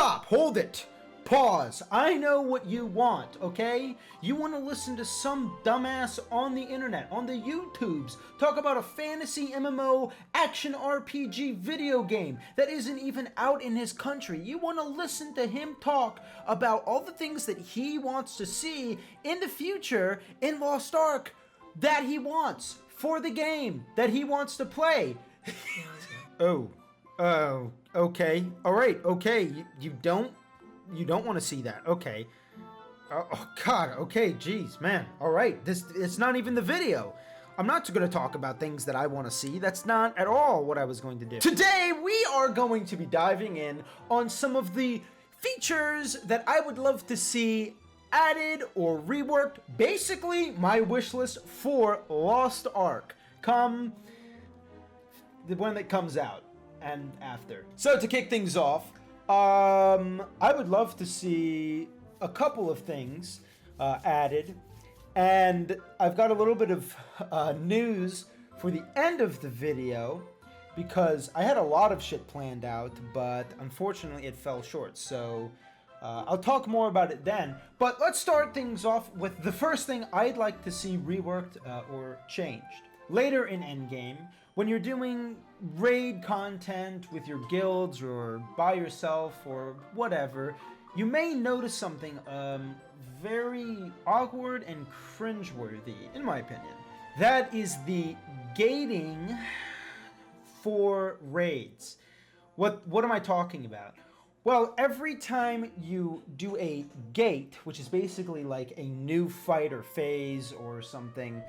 Stop! Hold it! Pause. I know what you want, okay? You want to listen to some dumbass on the internet, on the YouTubes, talk about a fantasy MMO action RPG video game that isn't even out in his country. You want to listen to him talk about all the things that he wants to see in the future in Lost Ark that he wants for the game that he wants to play. Okay. All right, okay. You don't want to see that. Okay. Oh God. Okay. Jeez, man. All right. It's not even the video. I'm not going to talk about things that I want to see. That's not at all what I was going to do. Today, we are going to be diving in on some of the features that I would love to see added or reworked. Basically, my wish list for Lost Ark. Come the one that comes out and after. So to kick things off, I would love to see a couple of things added, and I've got a little bit of news for the end of the video because I had a lot of shit planned out, but unfortunately it fell short, so I'll talk more about it then. But let's start things off with the first thing I'd like to see reworked or changed. Later in Endgame, when you're doing raid content with your guilds or by yourself or whatever, you may notice something very awkward and cringeworthy, in my opinion. That is the gating for raids. What am I talking about? Well, every time you do a gate, which is basically like a new fight or phase or something,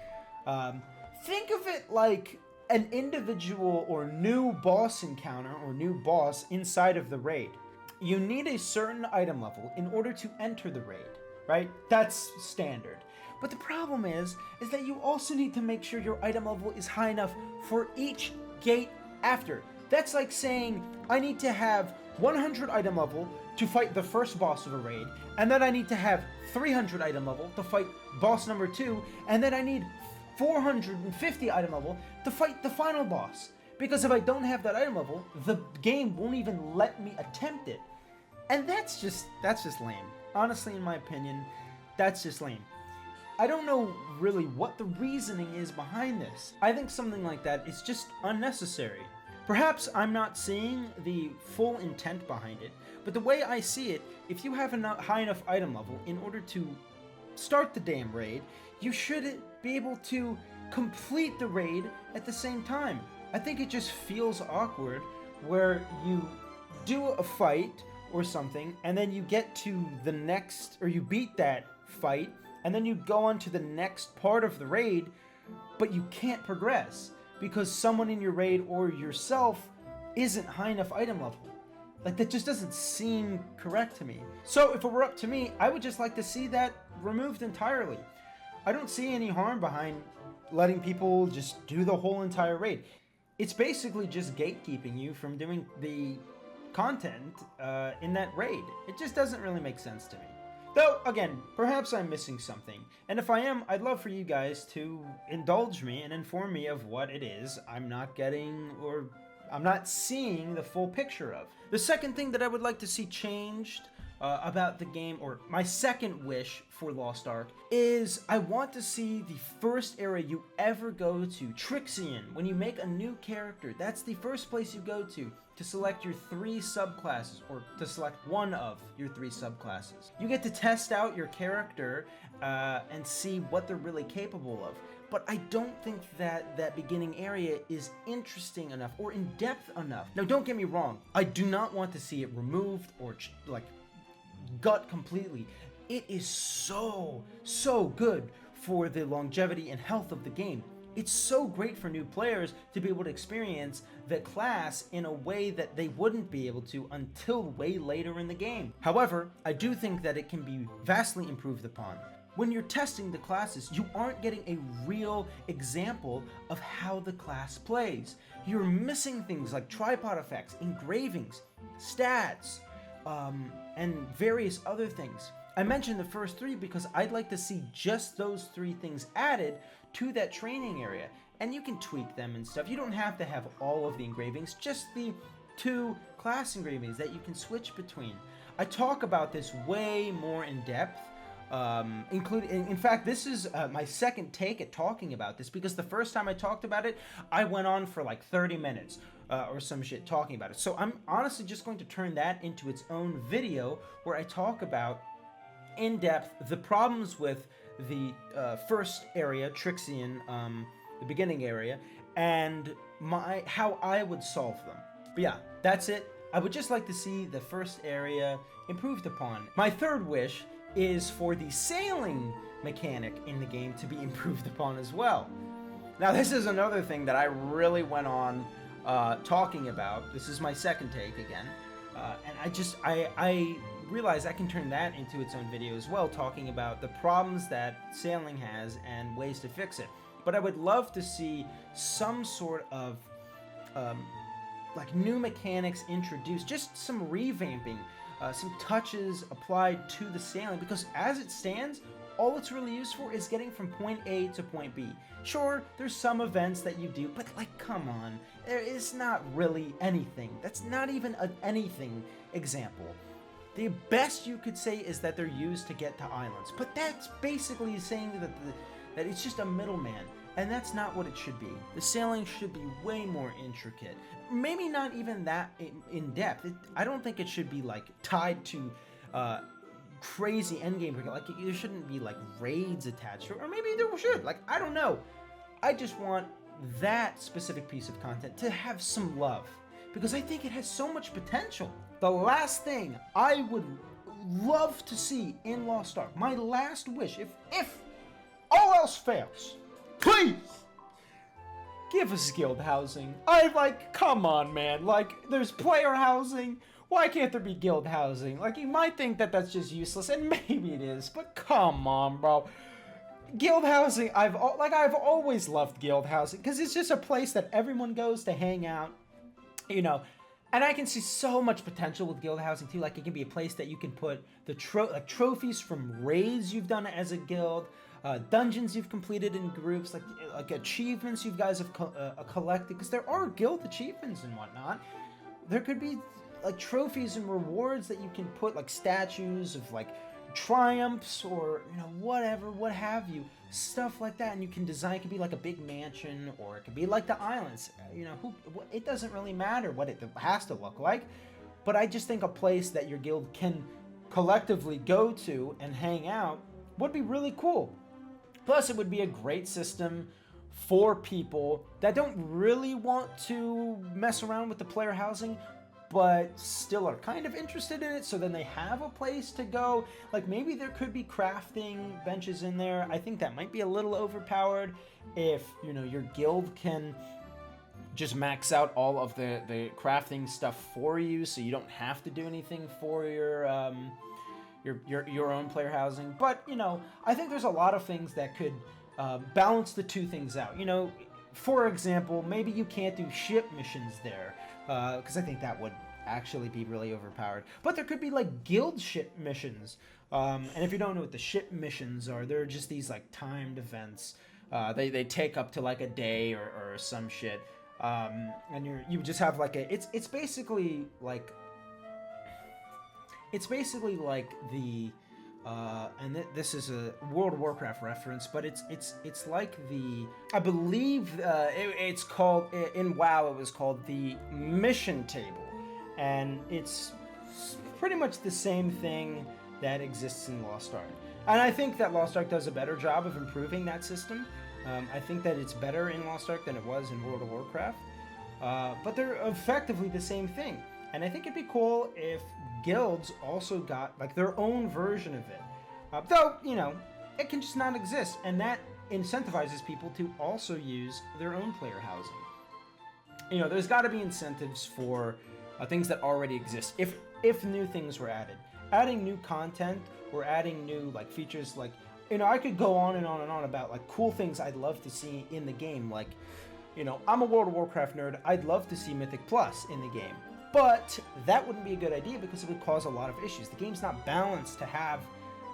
think of it like an individual or new boss encounter or new boss inside of the raid. You need a certain item level in order to enter the raid, right? That's standard. But the problem is that you also need to make sure your item level is high enough for each gate after. That's like saying I need to have 100 item level to fight the first boss of a raid, and then I need to have 300 item level to fight boss number 2, and then I need 450 item level to fight the final boss. Because if I don't have that item level, the game won't even let me attempt it. And that's just lame. Honestly, in my opinion, that's just lame. I don't know really what the reasoning is behind this. I think something like that is just unnecessary. Perhaps I'm not seeing the full intent behind it, but the way I see it, if you have a high enough item level in order to start the damn raid, you should be able to complete the raid at the same time. I think it just feels awkward where you do a fight or something and then you get to the next, or you beat that fight and then you go on to the next part of the raid, but you can't progress because someone in your raid or yourself isn't high enough item level. Like, that just doesn't seem correct to me. So if it were up to me, I would just like to see that removed entirely. I don't see any harm behind letting people just do the whole entire raid. It's basically just gatekeeping you from doing the content in that raid. It just doesn't really make sense to me. Though, again, perhaps I'm missing something. And if I am, I'd love for you guys to indulge me and inform me of what it is I'm not getting or I'm not seeing the full picture of. The second thing that I would like to see changed about the game, or my second wish for Lost Ark, is I want to see the first area you ever go to, Trixion. When you make a new character, that's the first place you go to select your 3 subclasses, or to select one of your 3 subclasses. You get to test out your character and see what they're really capable of. But I don't think that that beginning area is interesting enough or in-depth enough. Now, don't get me wrong. I do not want to see it removed or gut completely. It is so good for the longevity and health of the game. It's so great for new players to be able to experience the class in a way that they wouldn't be able to until way later in the game. However, I do think that it can be vastly improved upon. When you're testing the classes, you aren't getting a real example of how the class plays. You're missing things like tripod effects, engravings, stats, and various other things. I mentioned the first 3 because I'd like to see just those 3 things added to that training area. And you can tweak them and stuff. You don't have to have all of the engravings, just the 2 class engravings that you can switch between. I talk about this way more in depth. In fact, this is my second take at talking about this, because the first time I talked about it, I went on for like 30 minutes or some shit talking about it. So I'm honestly just going to turn that into its own video where I talk about in depth the problems with the first area, Trixian, the beginning area, and how I would solve them. But yeah, that's it. I would just like to see the first area improved upon. My third wish is for the sailing mechanic in the game to be improved upon as well. Now, this is another thing that I really went on talking about. This is my second take again, and I realize I can turn that into its own video as well, talking about the problems that sailing has and ways to fix it. But I would love to see some sort of like new mechanics introduced, just some revamping, some touches applied to the sailing, because as it stands, all it's really used for is getting from point A to point B. Sure, there's some events that you do, but like, come on, there is not really anything. That's not even an anything example. The best you could say is that they're used to get to islands, but that's basically saying that it's just a middleman, and that's not what it should be. The sailing should be way more intricate. Maybe not even that in depth. I don't think it should be like tied to crazy endgame. Like, there shouldn't be like raids attached to it, or maybe there should. Like, I don't know. I just want that specific piece of content to have some love, because I think it has so much potential. The last thing I would love to see in Lost Ark, my last wish, if all else fails, please give us guild housing. Come on, man. Like, there's player housing. Why can't there be guild housing? Like, you might think that that's just useless, and maybe it is, but come on, bro. Guild housing, I've always loved guild housing, because it's just a place that everyone goes to hang out, you know. And I can see so much potential with guild housing too. Like, it can be a place that you can put the trophies from raids you've done as a guild, dungeons you've completed in groups, like achievements you guys have collected, because there are guild achievements and whatnot. There could be like trophies and rewards that you can put, like statues of like triumphs, or whatever, what have you, stuff like that. And you can design, it could be like a big mansion, or it could be like the islands, it doesn't really matter what it has to look like, but I just think a place that your guild can collectively go to and hang out would be really cool. Plus, it would be a great system for people that don't really want to mess around with the player housing, but still are kind of interested in it, so then they have a place to go. Like, maybe there could be crafting benches in there. I think that might be a little overpowered if, your guild can just max out all of the crafting stuff for you, so you don't have to do anything for your own player housing. But, I think there's a lot of things that could balance the two things out. For example, maybe you can't do ship missions there, because I think that would actually be really overpowered. But there could be like guild ship missions, and if you don't know what the ship missions are, they're just these like timed events. They take up to like a day or some shit, and you just have like it's basically like the this is a World of Warcraft reference, but it's like the, I believe it's called, in WoW it was called the mission table, and it's pretty much the same thing that exists in Lost Ark. And I think that Lost Ark does a better job of improving that system. I think that it's better in Lost Ark than it was in World of Warcraft, but they're effectively the same thing. And I think it'd be cool if guilds also got like their own version of it. Though, it can just not exist, and that incentivizes people to also use their own player housing. There's got to be incentives for things that already exist. If new things were added, adding new content or adding new like features, like I could go on and on and on about like cool things I'd love to see in the game. Like, I'm a World of Warcraft nerd. I'd love to see Mythic Plus in the game. But that wouldn't be a good idea, because it would cause a lot of issues. The game's not balanced to have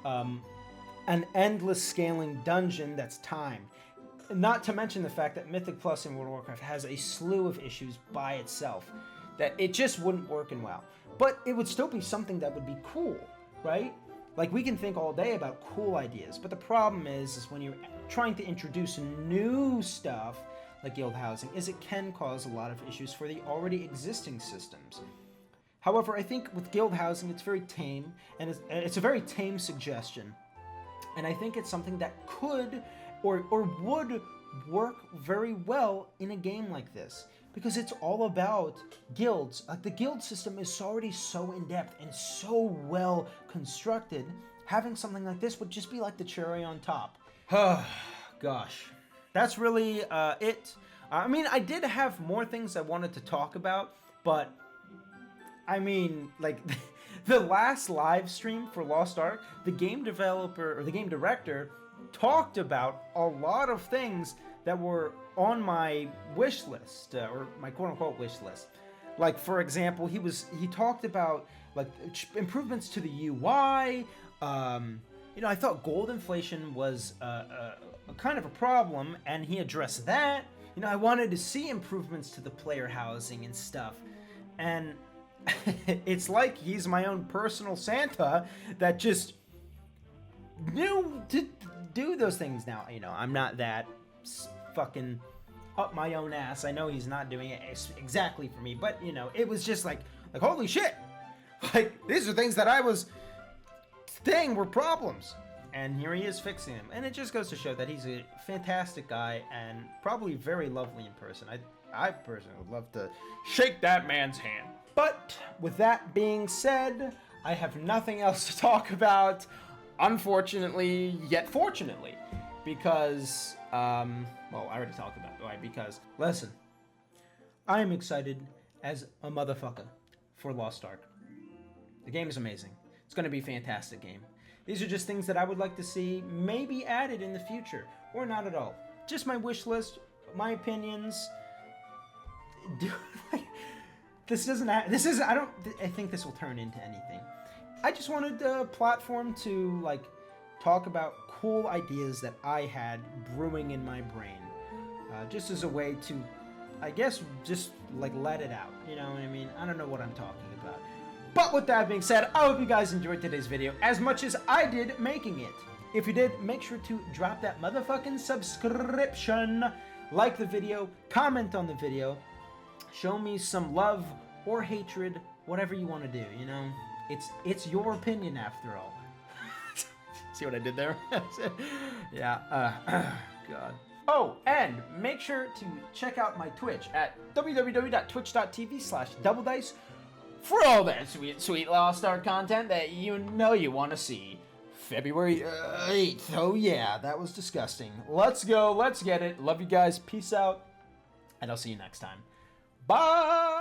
an endless scaling dungeon that's timed. Not to mention the fact that Mythic Plus in World of Warcraft has a slew of issues by itself. that it just wouldn't work in WoW. But it would still be something that would be cool, right? Like, we can think all day about cool ideas, but the problem is when you're trying to introduce new stuff, like guild housing, is it can cause a lot of issues for the already existing systems. However, I think with guild housing, it's very tame, and it's a very tame suggestion. And I think it's something that could or would work very well in a game like this, because it's all about guilds. Like, the guild system is already so in-depth and so well constructed. Having something like this would just be like the cherry on top. Gosh, that's really it. I mean, I did have more things I wanted to talk about, but I mean, like, the last live stream for Lost Ark, the game developer, or the game director, talked about a lot of things that were on my wish list, or my quote-unquote wish list. Like, for example, he talked about, like, improvements to the UI. You know, I thought gold inflation was a kind of a problem, and he addressed that. You know, I wanted to see improvements to the player housing and stuff, and it's like he's my own personal Santa that just knew to do those things. Now, you know, I'm not that fucking up my own ass. I know he's not doing it exactly for me, but, you know, it was just like holy shit, like, these are things that I was saying were problems, and here he is fixing them. And it just goes to show that he's a fantastic guy and probably very lovely in person. I personally would love to shake that man's hand. But with that being said, I have nothing else to talk about, unfortunately, yet fortunately, because, well, I already talked about it. Why? Because, listen, I am excited as a motherfucker for Lost Ark. The game is amazing. It's going to be a fantastic game. These are just things that I would like to see maybe added in the future, or not at all. Just my wish list, my opinions. I think this will turn into anything. I just wanted a platform to, like, talk about cool ideas that I had brewing in my brain. Just as a way to, I guess, just, like, let it out. You know what I mean? I don't know what I'm talking about. But with that being said, I hope you guys enjoyed today's video as much as I did making it. If you did, make sure to drop that motherfucking subscription, like the video, comment on the video, show me some love or hatred, whatever you want to do, you know? It's your opinion after all. See what I did there? Yeah, God. Oh, and make sure to check out my Twitch at www.twitch.tv/DubleDice for all that sweet, sweet Lost Ark content that you know you want to see. February 8th. Oh yeah, that was disgusting. Let's go. Let's get it. Love you guys. Peace out. And I'll see you next time. Bye!